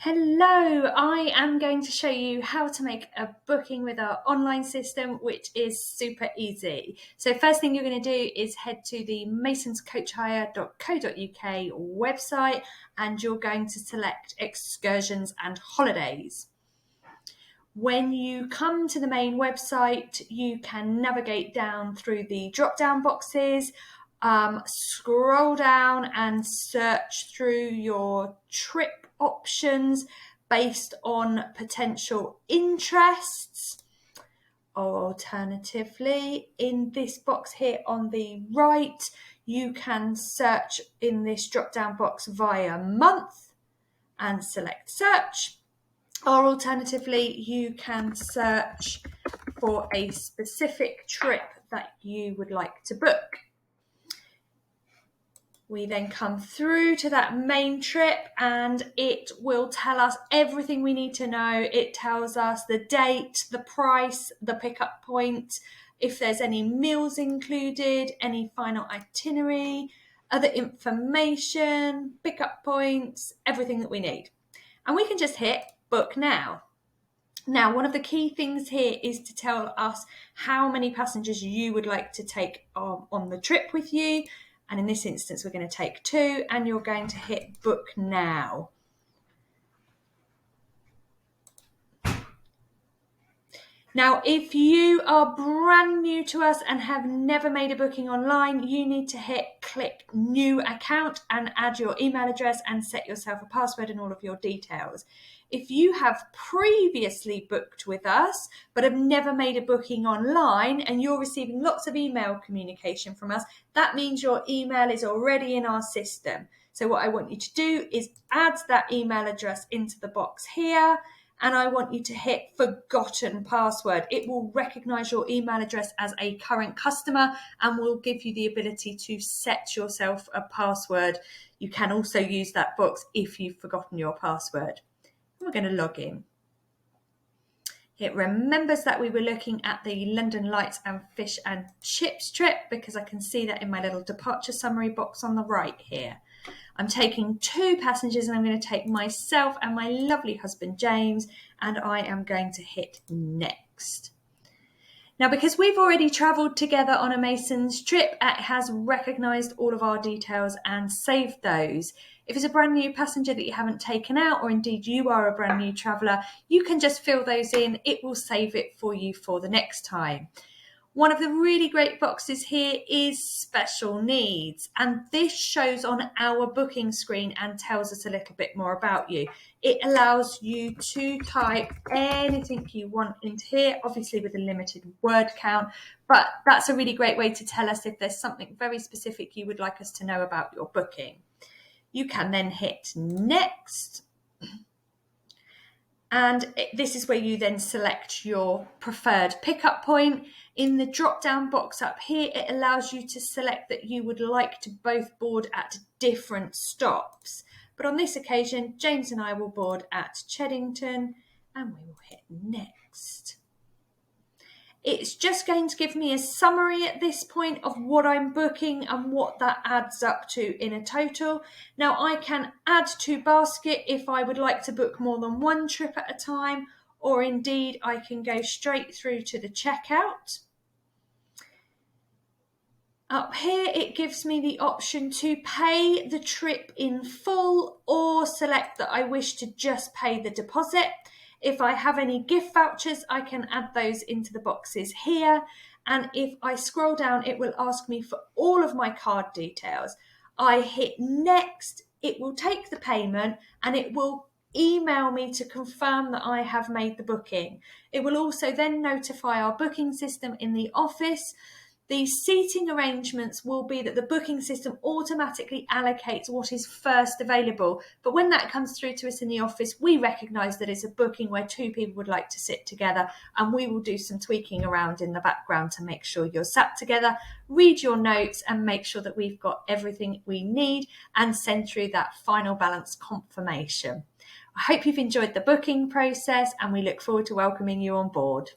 Hello, I am going to show you how to make a booking with our online system, which is super easy. So first thing you're going to do is head to the masonscoachhire.co.uk website and you're going to select excursions and holidays. When you come to the main website, you can navigate down through the drop-down boxes, scroll down and search through your trip options based on potential interests. Alternatively, in this box here on the right, you can search in this drop-down box via month and select search. Or alternatively, you can search for a specific trip that you would like to book. We then come through to that main trip and it will tell us everything we need to know. It tells us the date, the price, the pickup point, if there's any meals included, any final itinerary, other information, pickup points, everything that we need. And we can just hit book now. Now, one of the key things here is to tell us how many passengers you would like to take on the trip with you. And in this instance, we're going to take 2 and you're going to hit book now. Now, if you are brand new to us and have never made a booking online, you need to hit click new account and add your email address and set yourself a password and all of your details. If you have previously booked with us but have never made a booking online and you're receiving lots of email communication from us, that means your email is already in our system. So what I want you to do is add that email address into the box here, and I want you to hit forgotten password. It will recognize your email address as a current customer and will give you the ability to set yourself a password. You can also use that box if you've forgotten your password. We're going to log in. It remembers that we were looking at the London Lights and Fish and Chips trip because I can see that in my little departure summary box on the right here. I'm taking 2 passengers and I'm going to take myself and my lovely husband James, and I am going to hit next. Now, because we've already travelled together on a Masons trip, it has recognised all of our details and saved those. If it's a brand new passenger that you haven't taken out, or indeed you are a brand new traveller, you can just fill those in. It will save it for you for the next time. One of the really great boxes here is special needs, and this shows on our booking screen and tells us a little bit more about you. It allows you to type anything you want into here, obviously with a limited word count, but that's a really great way to tell us if there's something very specific you would like us to know about your booking. You can then hit next. And this is where you then select your preferred pickup point. In the drop-down box up here, it allows you to select that you would like to both board at different stops. But on this occasion, James and I will board at Cheddington and we will hit next. It's just going to give me a summary at this point of what I'm booking and what that adds up to in a total. Now, I can add to basket if I would like to book more than one trip at a time, or indeed I can go straight through to the checkout. Up here, it gives me the option to pay the trip in full or select that I wish to just pay the deposit. If I have any gift vouchers, I can add those into the boxes here. And if I scroll down, it will ask me for all of my card details. I hit next, it will take the payment and it will email me to confirm that I have made the booking. It will also then notify our booking system in the office. The seating arrangements will be that the booking system automatically allocates what is first available. But when that comes through to us in the office, we recognise that it's a booking where 2 people would like to sit together, and we will do some tweaking around in the background to make sure you're sat together, read your notes and make sure that we've got everything we need and send through that final balance confirmation. I hope you've enjoyed the booking process and we look forward to welcoming you on board.